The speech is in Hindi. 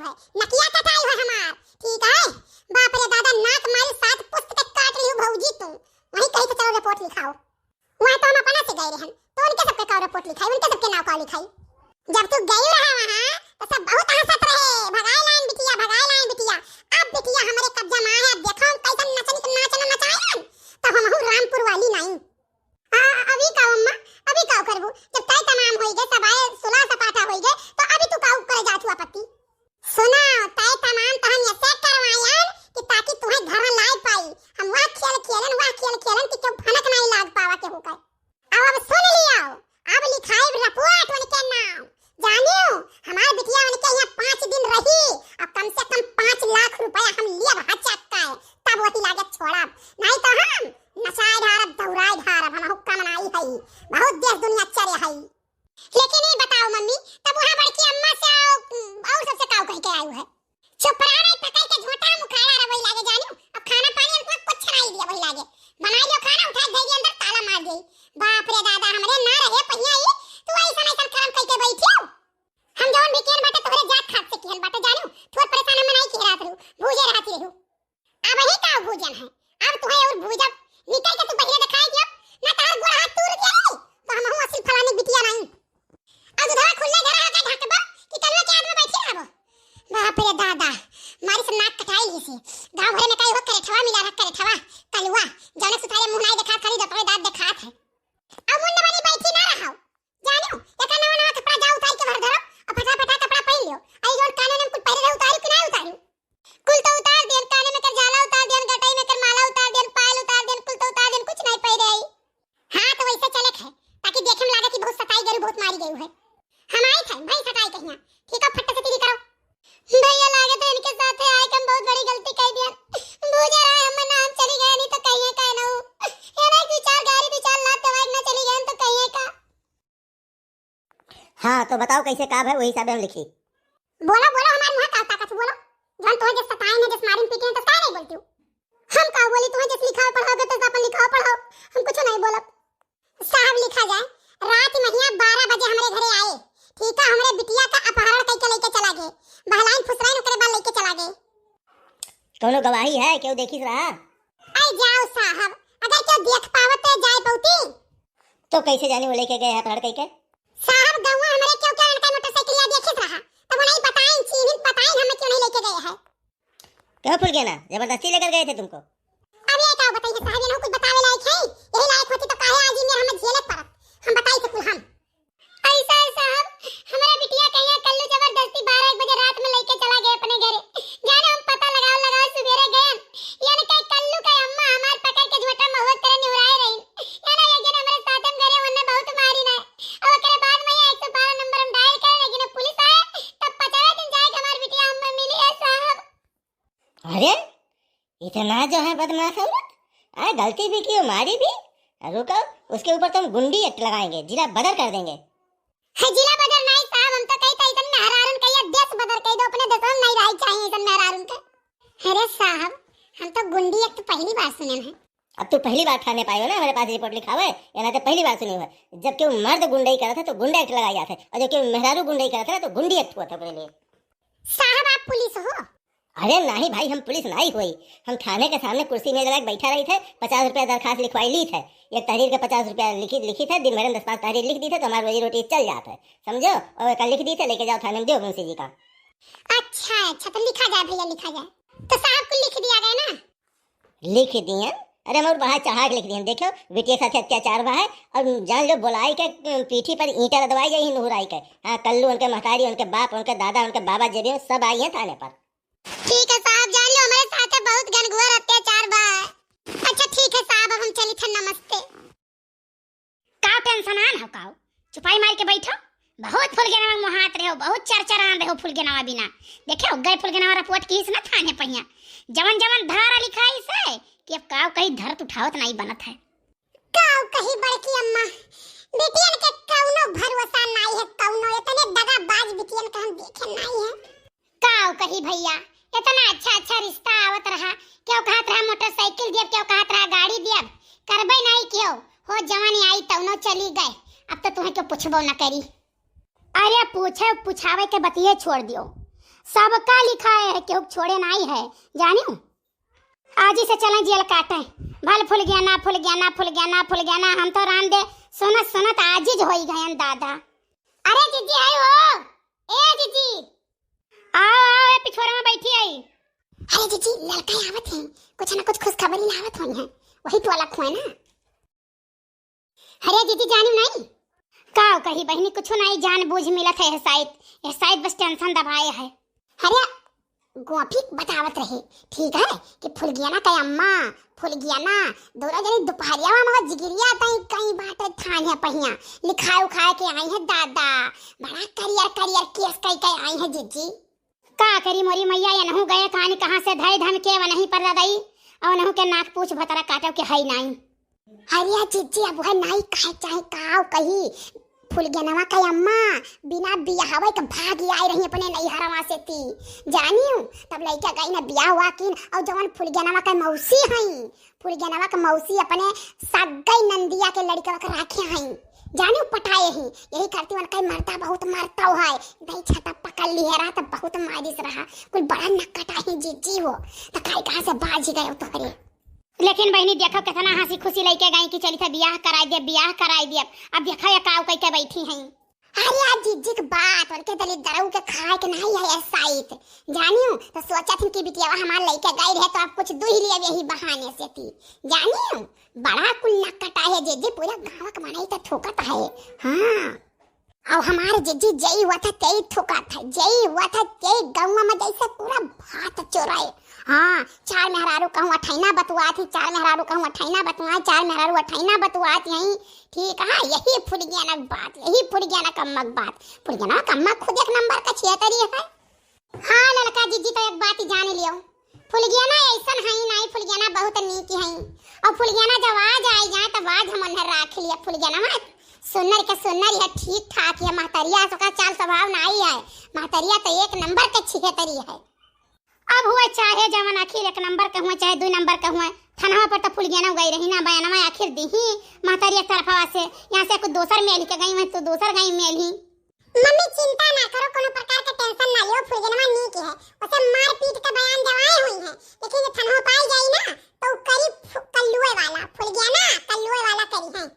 है, नकिया कटाई है हमार, ठीक है। बाप रे दादा, नाक मारी 7 पुस्त के काट ली भौजी तू। वहीं कहीं से चलो रिपोर्ट लिखाओ। वहां तो हम अपना से गए रहन, तो उनके सबके का रिपोर्ट लिखाई, उनके सबके नाम का लिखाई। जब तू गई रहा वहां तो सब बहुत हंसत रहे, भगाए लाइन बिटिया, भगाए लाइन बिटिया। अब बिटिया हमारे कब्जा में है, देखो हम कैसे नचन नचाएन, तो हम रामपुर वाली नहीं। अभी का अम्मा, अभी का करबू, जब तय तमाम होई गए, सब आए सुलह सपाटा होई गए, तो अभी तू का करे जात हुआ पति। सुना, तय तमाम तो हम ऐसे करवायन कि ताकि तुम्हें घर में लाए पाई। हम वह खेलन कि क्यों भनक नहीं लाग पावा के होकर। अब सुन लियो, अब लिखाई रिपोर्ट उनके नाम। जानियो हमार बिटिया उनके यहाँ 5 दिन रही और कम से कम 5 लाख रुपया हम लिए हचक का है, तब होती लागत छोड़ब, नहीं तो हम नचाए धारब, दौड़ाए धारब। हम हुक्का मनाई है, बहुत देश दुनिया चले है। लेकिन ये बताओ मम्मी, तब वहाँ बड़की अम्मा से और सबसे काऊ कह के आयु है? चुप रहा नहीं, पकड़ के झोटा मुखाड़ा रहा वही लागे। जानियो अब खाना पानी हमको कुछ नहीं दिया वही लागे। बनाई लो खाना, उठा दे अंदर, ताला मार गई। बाप रे दादा, हमरे ना रहे पहिया ही तू ऐसा नहीं करम कह के बैठी हो। हम जवन भी केन बाटे तोहरे जात खात से केन बाटे। जानियो थोड़ परेशान में नहीं केरात रहू, भूजे रहती रहू। अब ही का भूजन है, अब तुम्हें और भूजब निकल के तू बहिरे दिखाई दियो ना, तार गोड़ हाथ तोड़ दे तो हम हूं असली फलानी बिटिया नहीं। अब उधर खुले घर आके ढकबा कि कलवा के आदमी बैठी रहबो। बाप रे दादा, मारी से नाक कटाई ली से गांव भरे में कई हो करे ठवा मिला रख करे ठवा कलवा जाने सुथारे मुंह नहीं दिखा, खाली दपड़े दांत दिखात है। अब मुंड बनी बैठी ना रहो। जानियो एक नवा कपड़ा जा उतार के भर धरो और फटाफट कपड़ा पहन लियो। आई जोन काने में कुछ पहले उतारू कि नहीं उतारू? कुल तो उतार देन, काने में कर जाला उतार देन, गटाई में कर माला उतार देन, पायल उतार देन, कुल तो उतार देन, कुछ नहीं पहले आई। हां तो वैसे चले है ताकि देखे में लागे कि बहुत सताई गई, बहुत मारी गई है। हम आई थे भाई सताई कहिया, ठीक है, फट से तिली करो। भैया लागे तो इनके साथ आए कम बहुत बड़ी गलती कर दिया। बुझा रहा हम ना, हम चली गए नहीं तो कहिए का ना हो। ये नहीं 2-4 गाड़ी 2-4 लाख दवाई ना चली गए तो कहिए का। हाँ तो बताओ कैसे काम है, वही हिसाब हम लिखी। बोलो बोलो, हमारे मुंह का ताकत बोलो। जन तुम्हें जिस सताए ने, जिस मारिन पीटे तो काहे नहीं बोलती हो? हम का बोली, तुम्हें जिस लिखाओ पढ़ाओगे तो अपन लिखाओ पढ़ाओ, हम कुछ नहीं बोलब। साहब लिखा जाए, रात महिया 12 बजे हमारे घरे आए, ठीक है। हमरे बिटिया का अपहरण करके लेके चला गए, बहलाइन फुसलाइन ओकरे बाद लेके चला गए। कोनो गवाही है? क्यों देखिस रहा? आई जाओ साहब, अगर क्यों देख पावत तो जाए पौती। तो कैसे जाने वो लेके गए हैं अपहरण करके? साहब गवा हमरे क्यों क्या उनका मोटरसाइकिल देखिस रहा, तब वो नहीं बताएं, चीनिन बताएं हमें क्यों नहीं लेके गए हैं। क्यों फुल गया ना, जबरदस्ती लेकर गए थे तुमको? अब ये क्या बताइए साहब, ये ना कुछ बतावे लायक है, यही लायक होती तो काहे आज मेरे हमें झेलत पड़त, हम बताई सकूं हम। ऐसा है साहब, हमारा बिटिया कहिया कल्लू जबरदस्ती 12-1 बजे रात में लेके चला गए अपने घरे। जाने हम पता लगाओ सुबेरे गए, यानी कई कल्लू का अम्मा हमार पकड़ के झोटा में होत तरह निहुराए रही। यानी लेकिन हमारे साथ हम घरे उन्ने बहुत मारी ना, और ओकरे बाद में 112 नंबर हम डायल करे, लेकिन पुलिस आए तब 50 दिन जाए हमारी बिटिया हमें मिली है साहब। अरे इतना जो है बदमाश औरत, अरे गलती भी की, मारी भी। रुको, उसके ऊपर तो हम गुंडी एक्ट लगाएंगे, जिला बदर कर देंगे। है जिला बदर नहीं साहब, हम तो कहते इतन मेहरारून कहिया देश बदर कह दो, अपने देश में नहीं रह चाहिए इतन मेहरारून का। अरे साहब हम तो गुंडी एक तो पहली बार सुने हैं। अब तू पहली बार ठाने पाई हो ना, हमारे पास रिपोर्ट लिखा हुआ है, या ना तो पहली बार सुनी हुआ है। जब क्यों मर्द गुंडाई करा था तो गुंडा एक्ट लगाया था, और जब क्यों मेहरारू गुंडाई करा था तो गुंडी एक्ट हुआ था अपने लिए। साहब आप पुलिस हो? अरे नहीं भाई, हम पुलिस नहीं हुई, हम थाने के सामने कुर्सी में लगा बैठा रही थे, 50 रुपया दरखास्त लिखवाई ली थे, एक तहरीर के 50 रुपया लिखी थे, दिन भर में 10-5 तहरीर लिख दी थे तो हमारी रोजी रोटी चल जाता है, समझो। और कल लिख दी थे, लेके जाओ थाने में दो मुंशी जी का। अच्छा तो लिखा जाए भैया, लिखा जाए तो साहब को लिख दिया गया ना? लिख दिए, अरे हम बाहर चढ़ा के लिख दिए। देखो बेटिया साथ अत्याचार हुआ है, और जान लो बुलाई के पीठी पर ईंटा दवाई गई नुहराई के। हाँ कल्लू, उनके महतारी, उनके बाप, उनके दादा, उनके बाबा जब सब आई हैं थाने पर। ठीक है साहब, जान लो हमारे साथ बहुत घनघोर अत्याचार बा। अच्छा ठीक है साहब, अब हम चली थे, नमस्ते। काओ टेंशन आन हो, काओ चुपाई मार के बैठो, बहुत फूल के नाम मुहात रहो, बहुत चरचर आन रहो फूल के नाम बिना देखे गए फूल के नाम रिपोर्ट की ना थाने पहिया जवन जवन धारा लिखाई से कि अब काओ कहीं धरत उठावत नहीं बनत है। काओ कहीं बड़की अम्मा बेटियन के कौनो भरोसा नहीं है, कौनो इतने दगाबाज बेटियन का हम देखे नहीं है। काओ कहीं भैया, इतना अच्छा रिश्ता आवत रहा, क्यों कहत रहा मोटरसाइकिल दियब, क्यों कहत रहा गाड़ी दियब, करबे नहीं क्यों हो जवानी आई तौनो चली गए, अब तो तुम्हें क्यों पूछबो न करी। अरे पूछावे के बतिये छोड़ दियो, सबका लिखा है, क्यों छोड़े नहीं है जानियो। आज ही से चलें जेल काटे, भल फुल गया ना फुल गया ना फुल गया ना फुल गया ना, हम तो रान दे सुनत सुनत आज ही होई गए दादा। अरे जीजी आई हो, ए जीजी आओ आओ, ए पिछोरे में बैठी आई। अरे जीजी लड़का आवत है, कुछ ना कुछ खुशखबरी लावत होई है, वही तो अलग हुआ ना। अरे जीजी जानी नहीं का कही बहनी, कुछ नहीं जान बूझ मिलत है शायद बस टेंशन दबाए है। अरे गोपी बतावत रहे ठीक है कि फुल गया ना कई अम्मा फुल गया ना, दोनों जनी दोपहरिया में जिगिरिया तई कई बात थाने पहिया लिखाए उखाए के आई है दादा, बड़ा करियर केस कई आई है जीजी। का करी मोरी मैया, ये नहु गए कहानी कहां से धई धम के व नहीं पर दादाई, और नहु के नाक पूछ भतरा काटो के है नहीं। अरे जीजी अब है नहीं कहे चाहे काव कही फुल गनवा कई अम्मा बिना बियाहवे के भाग आई रही अपने नैहरवा से ती जानियो। तब लइका गई ना बियाह हुआ किन, और जवन फुल गनवा के मौसी हई, फुल गनवा के मौसी अपने सगई नंदिया के लड़का के राखे हई जानियो, पटाए ही यही करती वन कई मरता बहुत मरता है, दही छाता पकड़ ली है तो बहुत मारिस रहा, कोई बड़ा नक्कटा ही जीजी हो तो कई कहां से बाज गए तोहरे। लेकिन बहनी देखो कितना हंसी खुशी लेके गई कि चली था बियाह कराई दे, अब देखा या काव कई के बैठी हैं। अरे आज जीजी की बात उनके दली दरऊ के खाए के नहीं है साइट जानियो, तो सोचा थी कि बिटिया हमार लेके गई रहे तो आप कुछ दू ही लिए यही बहाने से थी जानियो। बड़ा कुल नक्कटा है जीजी, पूरा गांव का बनाई तो ठोकत है। हां और हमारे जीजी जई हुआ था तेई ठोका था, जई हुआ था तेई गांव में जैसे पूरा भात चोराए। हाँ चार मेहरारू कहूँ अठैना बतुआ थी, चार मेहरारू कहूँ अठैना बतुआ, चार मेहरारू अठैना बतुआ यही ठीक है। यही फुल गया ना बात, यही फुल गया ना कम्मक बात, फुल गया ना कम्मक खुद एक नंबर का छियतरी है। हाँ लड़का जीजी तो एक बात ही जान लियो, फुल गया ना ऐसा है नहीं, फुल गया ना बहुत नीक है, और फुल गया ना जब आज आई जाए तब आज हम उन्हें राख लिया। फुल गया ना सुन्नर के सुन्नर है, ठीक ठाक है, महतरिया का चाल स्वभाव नहीं है, महतरिया तो एक नंबर के छिहतरी है। अब हुआ चाहे जवन आखिर एक नंबर का हुआ चाहे 2 नंबर का हुआ, थाना पर तो फुल गया ना गई रही ना बयानवा आखिर दी ही महतारी एक तरफा से, यहाँ से कुछ दोसर मेल के गई तो दोसर गई मेल ही। मम्मी चिंता ना करो, कोनो प्रकार का टेंशन ना लियो, फुल गया नीक है, उसे मार पीट के बयान दवाए हुई है, लेकिन ये थाना पाई जाई ना तो करी कल्लुए वाला, फुल गया ना कल्लुए वाला करी है।